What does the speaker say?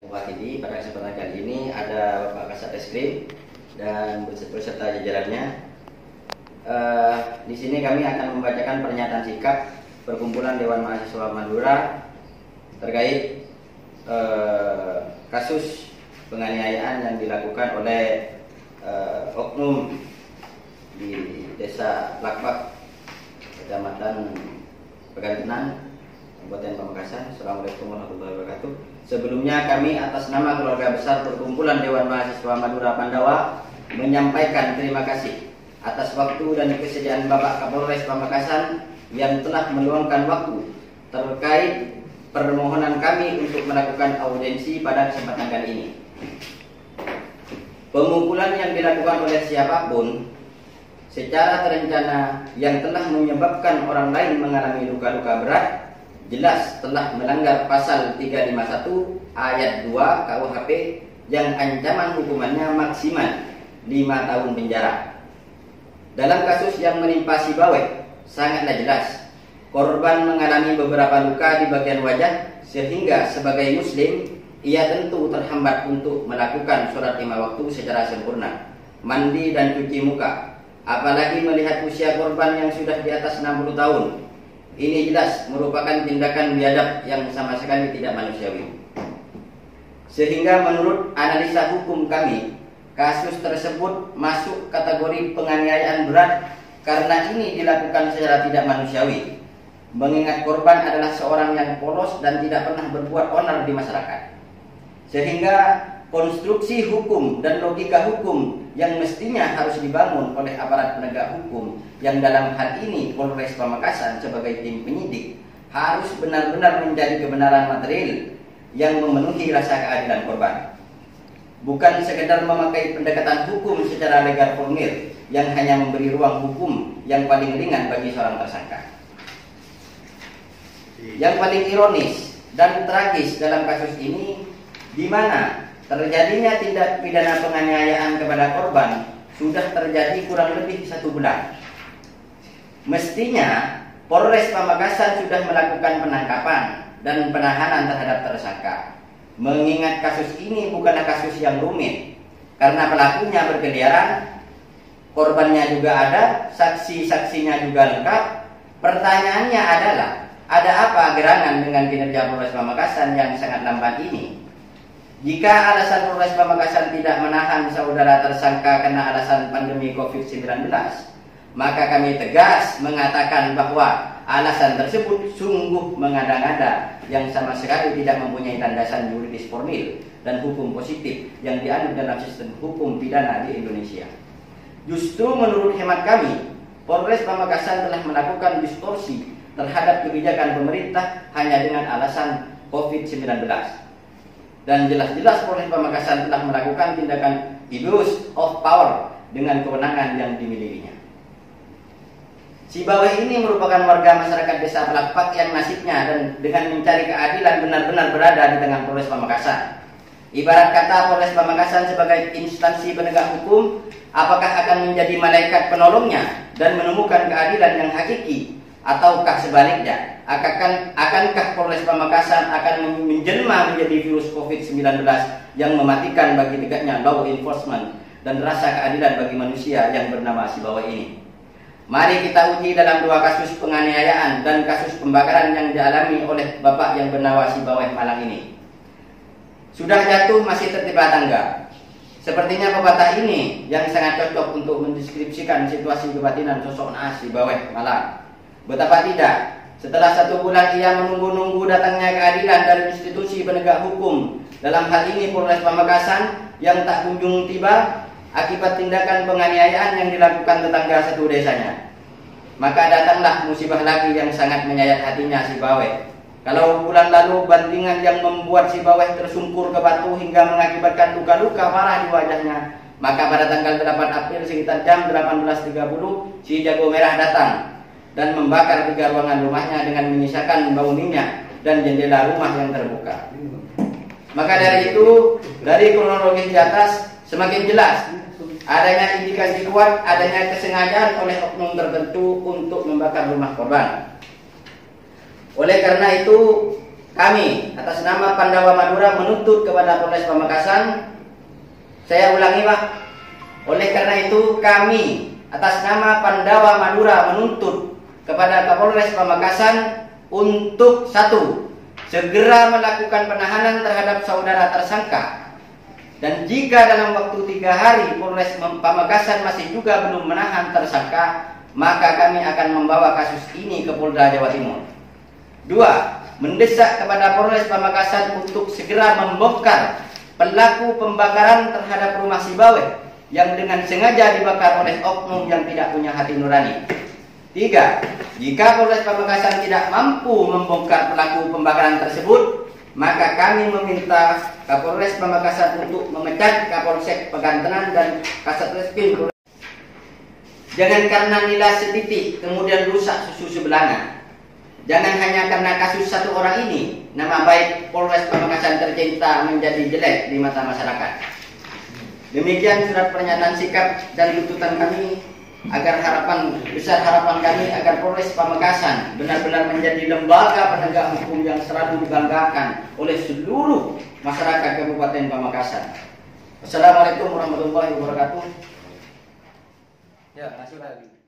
Wakili. Pada kesempatan kali ini ada Bapak Kasat Eskrim dan beserta jajarannya. Di sini kami akan membacakan pernyataan sikap Perkumpulan Dewan Mahasiswa Madura terkait kasus penganiayaan yang dilakukan oleh oknum di Desa Lakbak, Kecamatan Pegantenang, Kabupaten Pamekasan. Assalamualaikum warahmatullahi wabarakatuh. Sebelumnya kami atas nama keluarga besar Perkumpulan Dewan Mahasiswa Madura Pandawa menyampaikan terima kasih atas waktu dan kesediaan Bapak Kapolres Pamekasan yang telah meluangkan waktu terkait permohonan kami untuk melakukan audiensi pada kesempatan kali ini. Pemukulan yang dilakukan oleh siapapun secara terencana yang telah menyebabkan orang lain mengalami luka-luka berat jelas telah melanggar pasal 351 ayat 2 KUHP yang ancaman hukumannya maksimal 5 tahun penjara. Dalam kasus yang menimpa si Baweh, sangatlah jelas korban mengalami beberapa luka di bagian wajah sehingga sebagai muslim ia tentu terhambat untuk melakukan sholat 5 waktu secara sempurna, mandi dan cuci muka. Apalagi melihat usia korban yang sudah di atas 60 tahun. Ini jelas merupakan tindakan biadab yang sama sekali tidak manusiawi. Sehingga menurut analisa hukum kami, kasus tersebut masuk kategori penganiayaan berat karena ini dilakukan secara tidak manusiawi. Mengingat korban adalah seorang yang polos dan tidak pernah berbuat onar di masyarakat. Sehingga konstruksi hukum dan logika hukum yang mestinya harus dibangun oleh aparat penegak hukum yang dalam hal ini Polres Pamekasan sebagai tim penyidik harus benar-benar menjadi kebenaran material yang memenuhi rasa keadilan korban. Bukan sekedar memakai pendekatan hukum secara legal formil yang hanya memberi ruang hukum yang paling ringan bagi seorang tersangka. Yang paling ironis dan tragis dalam kasus ini di mana terjadinya tindak pidana penganiayaan kepada korban sudah terjadi kurang lebih 1 bulan. Mestinya Polres Pamekasan sudah melakukan penangkapan dan penahanan terhadap tersangka. Mengingat kasus ini bukanlah kasus yang rumit, karena pelakunya berkeliaran, korbannya juga ada, saksi-saksinya juga lengkap. Pertanyaannya adalah, ada apa gerangan dengan kinerja Polres Pamekasan yang sangat lambat ini? Jika alasan Polres Pamekasan tidak menahan saudara tersangka karena alasan pandemi COVID-19, maka kami tegas mengatakan bahwa alasan tersebut sungguh mengada-ngada yang sama sekali tidak mempunyai landasan yuridis formil dan hukum positif yang dianut dalam sistem hukum pidana di Indonesia. Justru menurut hemat kami, Polres Pamekasan telah melakukan distorsi terhadap kebijakan pemerintah hanya dengan alasan COVID-19. Dan jelas-jelas Polres Pamekasan telah melakukan tindakan abuse of power dengan kewenangan yang dimilikinya. Si Baweh ini merupakan warga masyarakat Desa Lakbak yang nasibnya dan dengan mencari keadilan benar-benar berada di tengah Polres Pamekasan. Ibarat kata Polres Pamekasan sebagai instansi penegak hukum, apakah akan menjadi malaikat penolongnya dan menemukan keadilan yang hakiki, ataukah sebaliknya? Akankah Polres Pamekasan akan menjelma menjadi virus COVID-19 yang mematikan bagi tegaknya law enforcement dan rasa keadilan bagi manusia yang bernama si Baweh ini? Mari kita uji dalam 2 kasus penganiayaan dan kasus pembakaran yang dialami oleh bapak yang bernama si Baweh Malang ini. Sudah jatuh masih tertimpa tangga. Sepertinya pepatah ini yang sangat cocok untuk mendeskripsikan situasi kebatinan sosok naas si Baweh Malang. Betapa tidak, setelah 1 bulan ia menunggu-nunggu datangnya keadilan dari institusi penegak hukum, dalam hal ini Polres Pamekasan yang tak kunjung tiba akibat tindakan penganiayaan yang dilakukan tetangga satu desanya. Maka datanglah musibah lagi yang sangat menyayat hatinya si Baweh. Kalau bulan lalu bantingan yang membuat si Baweh tersungkur ke batu hingga mengakibatkan luka-luka parah di wajahnya, maka pada tanggal 8 April sekitar jam 18.30 si Jago Merah datang dan membakar 3 ruangan rumahnya dengan menyisakan bau minyak dan jendela rumah yang terbuka. Maka dari itu, dari kronologis di atas semakin jelas adanya indikasi kuat adanya kesengajaan oleh oknum tertentu untuk membakar rumah korban. Oleh karena itu, kami atas nama Pandawa Madura menuntut kepada Polres Pamekasan, saya ulangi Pak, oleh karena itu kami atas nama Pandawa Madura menuntut kepada Kapolres Pamekasan untuk satu, segera melakukan penahanan terhadap saudara tersangka, dan jika dalam waktu 3 hari Polres Pamekasan masih juga belum menahan tersangka, maka kami akan membawa kasus ini ke Polda Jawa Timur. 2, mendesak kepada Polres Pamekasan untuk segera membongkar pelaku pembakaran terhadap rumah Sibawe yang dengan sengaja dibakar oleh oknum yang tidak punya hati nurani. 3, jika Polres Pamekasan tidak mampu membongkar pelaku pembakaran tersebut, maka kami meminta Kapolres Pamekasan untuk memecat Kapolsek Pegantengan dan Kasatreskrim. Jangan karena nilai setitik kemudian rusak susu sebelanga. Jangan hanya karena kasus satu orang ini, nama baik Polres Pamekasan tercinta menjadi jelek di mata masyarakat. Demikian surat pernyataan sikap dan tuntutan kami, agar harapan kami agar Polres Pamekasan benar-benar menjadi lembaga penegak hukum yang selalu dibanggakan oleh seluruh masyarakat Kabupaten Pamekasan. Wassalamualaikum warahmatullahi wabarakatuh. Ya, masuk lagi.